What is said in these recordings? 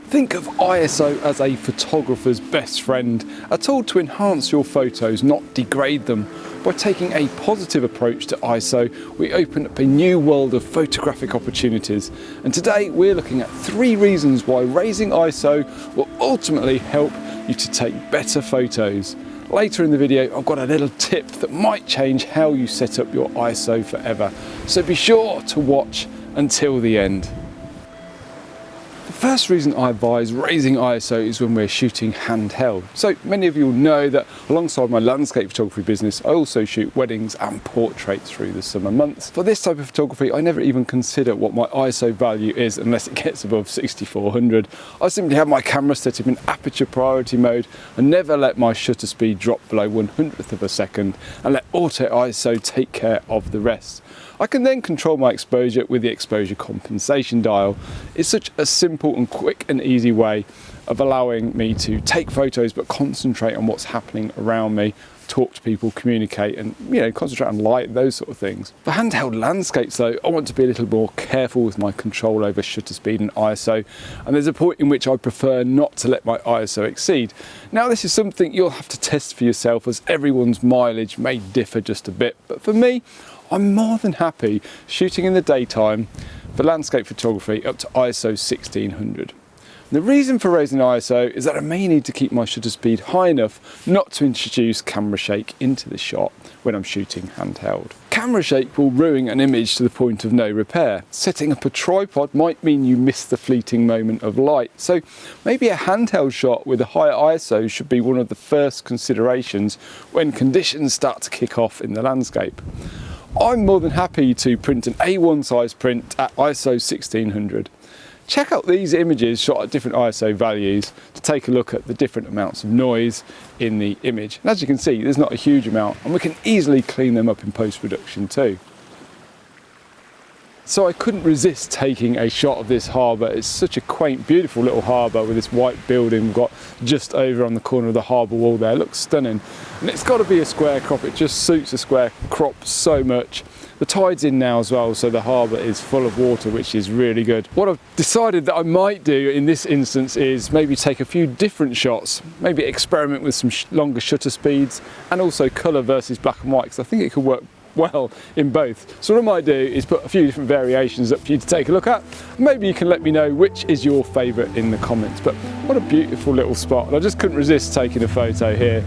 Think of ISO as a photographer's best friend, a tool to enhance your photos, not degrade them. By taking a positive approach to ISO, we open up a new world of photographic opportunities. And today we're looking at 3 reasons why raising ISO will ultimately help you to take better photos. Later in the video, I've got a little tip that might change how you set up your ISO forever. So be sure to watch until the end. The first reason I advise raising ISO is when we're shooting handheld. So many of you will know that alongside my landscape photography business, I also shoot weddings and portraits through the summer months. For this type of photography, I never even consider what my ISO value is unless it gets above 6400. I simply have my camera set up in aperture priority mode and never let my shutter speed drop below 1/100th of a second and let auto ISO take care of the rest. I can then control my exposure with the exposure compensation dial. It's such a simple and quick and easy way of allowing me to take photos but concentrate on what's happening around me, talk to people, communicate, and concentrate on light, those sort of things. For handheld landscapes though, I want to be a little more careful with my control over shutter speed and ISO, and there's a point in which I prefer not to let my ISO exceed. Now this is something you'll have to test for yourself, as everyone's mileage may differ just a bit, but for me, I'm more than happy shooting in the daytime for landscape photography up to ISO 1600. The reason for raising ISO is that I may need to keep my shutter speed high enough not to introduce camera shake into the shot when I'm shooting handheld. Camera shake will ruin an image to the point of no repair. Setting up a tripod might mean you miss the fleeting moment of light, so maybe a handheld shot with a higher ISO should be one of the first considerations when conditions start to kick off in the landscape. I'm more than happy to print an A1 size print at ISO 1600. Check out these images shot at different ISO values to take a look at the different amounts of noise in the image. And as you can see, there's not a huge amount, and we can easily clean them up in post-production too. So I couldn't resist taking a shot of this harbour. It's such a quaint, beautiful little harbour with this white building we've got just over on the corner of the harbour wall there. It looks stunning. And it's got to be a square crop. It just suits a square crop so much. The tide's in now as well, so the harbour is full of water, which is really good. What I've decided that I might do in this instance is maybe take a few different shots, maybe experiment with some longer shutter speeds and also colour versus black and white, because I think it could work well in both. So what I might do is put a few different variations up for you to take a look at. Maybe you can let me know which is your favourite in the comments. But what a beautiful little spot, and I just couldn't resist taking a photo here.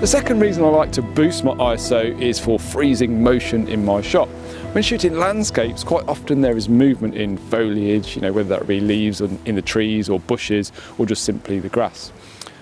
The second reason I like to boost my ISO is for freezing motion in my shot. When shooting landscapes, quite often there is movement in foliage, whether that be leaves in the trees or bushes or just simply the grass.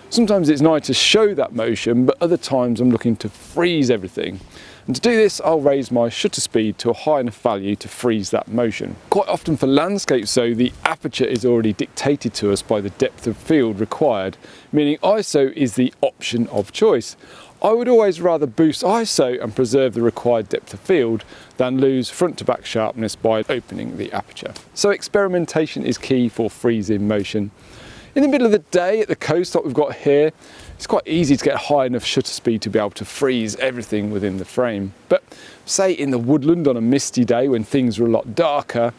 Sometimes it's nice to show that motion, but other times I'm looking to freeze everything. And to do this, I'll raise my shutter speed to a high enough value to freeze that motion. Quite often for landscapes though, the aperture is already dictated to us by the depth of field required, meaning ISO is the option of choice. I would always rather boost ISO and preserve the required depth of field than lose front to back sharpness by opening the aperture. So experimentation is key for freezing motion. In the middle of the day at the coast like we've got here, it's quite easy to get a high enough shutter speed to be able to freeze everything within the frame. But say in the woodland on a misty day when things are a lot darker,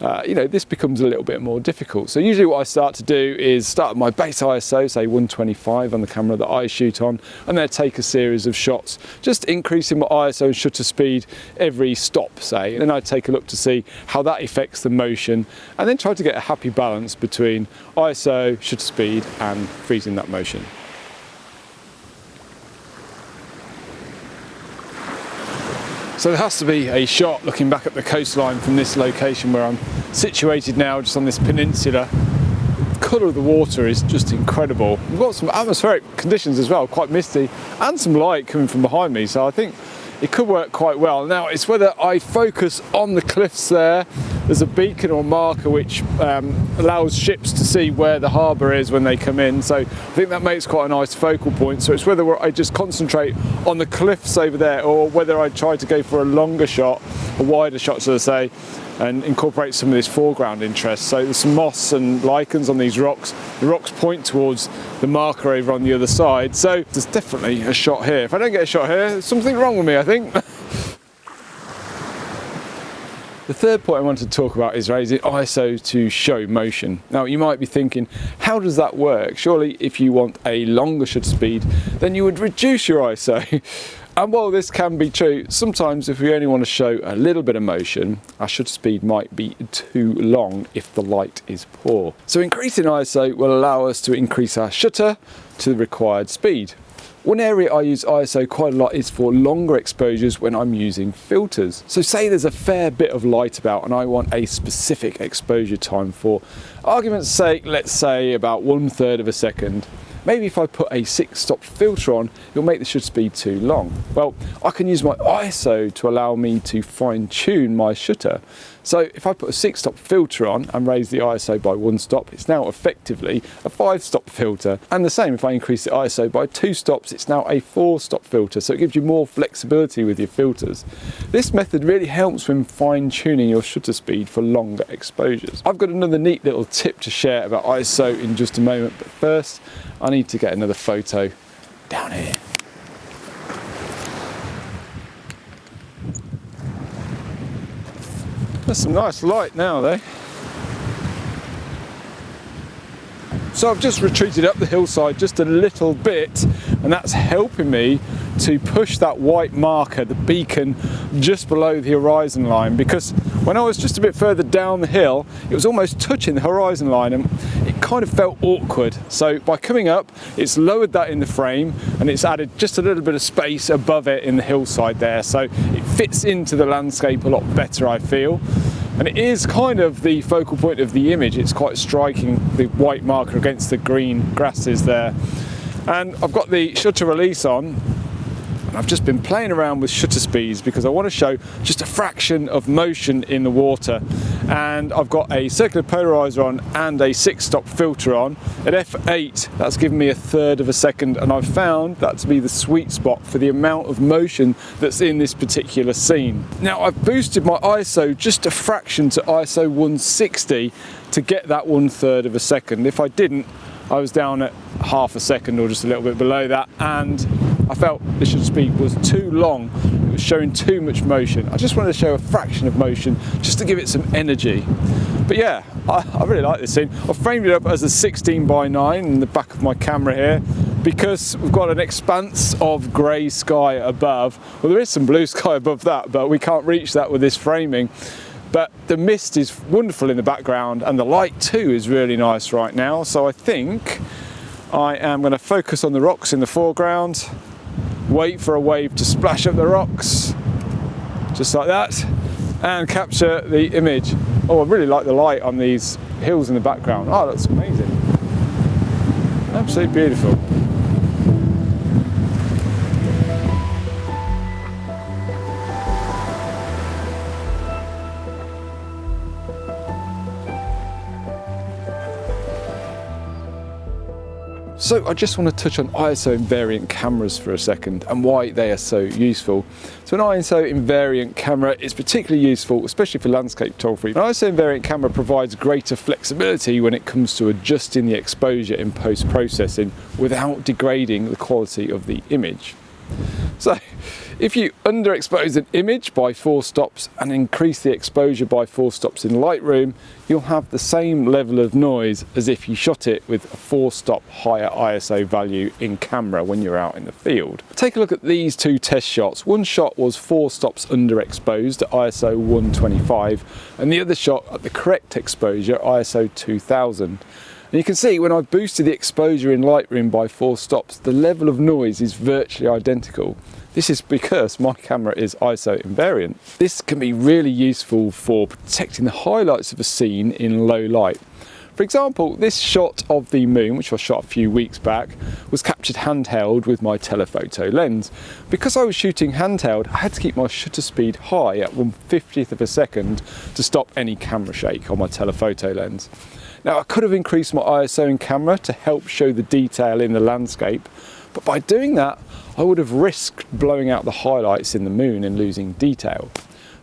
this becomes a little bit more difficult. So usually what I start to do is start at my base ISO, say 125 on the camera that I shoot on, and then take a series of shots, just increasing my ISO and shutter speed every stop, say. And then I take a look to see how that affects the motion, and then try to get a happy balance between ISO, shutter speed, and freezing that motion. So there has to be a shot looking back at the coastline from this location where I'm situated now, just on this peninsula. The colour of the water is just incredible. We've got some atmospheric conditions as well, quite misty, and some light coming from behind me, so I think it could work quite well. Now it's whether I focus on the cliffs there. There's a beacon or marker which allows ships to see where the harbour is when they come in, so I think that makes quite a nice focal point. So it's whether I just concentrate on the cliffs over there, or whether I try to go for a longer shot, a wider shot, so to say, and incorporate some of this foreground interest. So there's some moss and lichens on these rocks. The rocks point towards the marker over on the other side, so there's definitely a shot here. If I don't get a shot here, there's something wrong with me, I think. The third point I wanted to talk about is raising ISO to show motion. Now you might be thinking, how does that work? Surely if you want a longer shutter speed, then you would reduce your ISO. And while this can be true, sometimes if we only want to show a little bit of motion, our shutter speed might be too long if the light is poor. So increasing ISO will allow us to increase our shutter to the required speed. One area I use ISO quite a lot is for longer exposures when I'm using filters. So say there's a fair bit of light about and I want a specific exposure time for argument's sake, let's say about 1/3 of a second. Maybe if I put a 6-stop filter on, it'll make the shutter speed too long. Well, I can use my ISO to allow me to fine tune my shutter. So if I put a 6-stop filter on and raise the ISO by 1 stop, it's now effectively a 5-stop filter. And the same, if I increase the ISO by 2 stops, it's now a 4-stop filter. So it gives you more flexibility with your filters. This method really helps when fine tuning your shutter speed for longer exposures. I've got another neat little tip to share about ISO in just a moment, but first I need to get another photo down here. There's some nice light now though. So I've just retreated up the hillside just a little bit, and that's helping me to push that white marker, the beacon, just below the horizon line, because when I was just a bit further down the hill, it was almost touching the horizon line and it kind of felt awkward. So by coming up, it's lowered that in the frame and it's added just a little bit of space above it in the hillside there. So it fits into the landscape a lot better, I feel. And it is kind of the focal point of the image. It's quite striking, the white marker against the green grasses there. And I've got the shutter release on. I've just been playing around with shutter speeds because I want to show just a fraction of motion in the water. And I've got a circular polarizer on and a 6-stop filter on. At f8, that's given me 1/3 of a second, and I've found that to be the sweet spot for the amount of motion that's in this particular scene. Now I've boosted my ISO just a fraction to ISO 160 to get that 1/3 of a second. If I didn't, I was down at half a second or just a little bit below that, and I felt the shutter speed was too long. It was showing too much motion. I just wanted to show a fraction of motion just to give it some energy. But yeah, I really like this scene. I've framed it up as a 16:9 in the back of my camera here because we've got an expanse of grey sky above. Well, there is some blue sky above that, but we can't reach that with this framing. But the mist is wonderful in the background and the light too is really nice right now. So I think I am going to focus on the rocks in the foreground, wait for a wave to splash up the rocks, just like that, and capture the image. Oh, I really like the light on these hills in the background. Oh, that's amazing. Absolutely beautiful. So I just want to touch on ISO invariant cameras for a second and why they are so useful. So an ISO invariant camera is particularly useful, especially for landscape photography. An ISO invariant camera provides greater flexibility when it comes to adjusting the exposure in post-processing without degrading the quality of the image. So if you underexpose an image by 4 stops and increase the exposure by 4 stops in Lightroom, you'll have the same level of noise as if you shot it with a 4-stop higher ISO value in camera when you're out in the field. Take a look at these 2 test shots. One shot was 4 stops underexposed at ISO 125 and the other shot at the correct exposure, ISO 2000. And you can see when I've boosted the exposure in Lightroom by 4 stops, the level of noise is virtually identical. This is because my camera is ISO invariant. This can be really useful for protecting the highlights of a scene in low light. For For example, this shot of the moon, which I shot a few weeks back, was captured handheld with my telephoto lens. Because I was shooting handheld, I had to keep my shutter speed high at 1/50th of a second to stop any camera shake on my telephoto lens. Now, I could have increased my ISO in camera to help show the detail in the landscape, but by doing that, I would have risked blowing out the highlights in the moon and losing detail.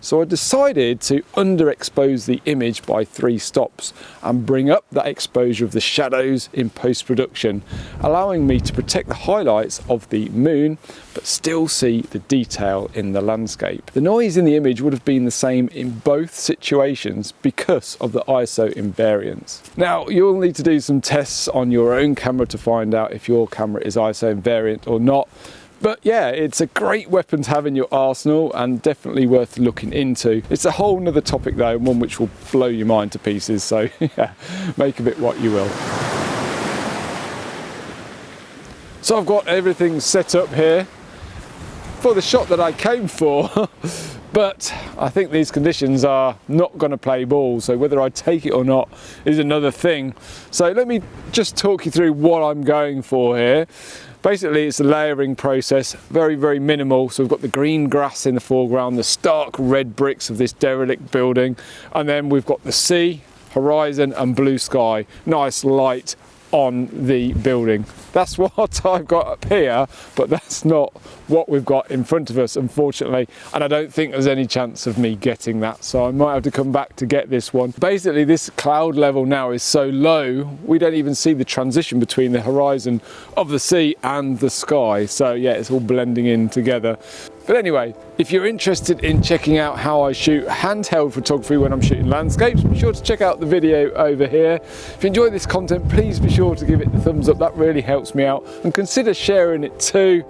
So I decided to underexpose the image by 3 stops and bring up that exposure of the shadows in post-production, allowing me to protect the highlights of the moon but still see the detail in the landscape. The noise in the image would have been the same in both situations because of the ISO invariance. Now, you'll need to do some tests on your own camera to find out if your camera is ISO invariant or not. But yeah, it's a great weapon to have in your arsenal and definitely worth looking into. It's a whole nother topic though, and one which will blow your mind to pieces, so yeah, make of it what you will. So I've got everything set up here for the shot that I came for, but I think these conditions are not going to play ball, so whether I take it or not is another thing. So let me just talk you through what I'm going for here. Basically, it's a layering process, very, very minimal. So we've got the green grass in the foreground, the stark red bricks of this derelict building, and then we've got the sea, horizon and blue sky, nice light on the building. That's what I've got up here, but that's not what we've got in front of us, unfortunately, and I don't think there's any chance of me getting that, so I might have to come back to get this one. Basically, this cloud level now is so low we don't even see the transition between the horizon of the sea and the sky, so yeah, it's all blending in together. But anyway, if you're interested in checking out how I shoot handheld photography when I'm shooting landscapes, be sure to check out the video over here. If you enjoy this content, please be sure to give it the thumbs up, that really helps me out, and consider sharing it too.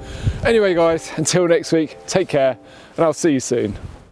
Anyway guys, until next week, take care, and I'll see you soon.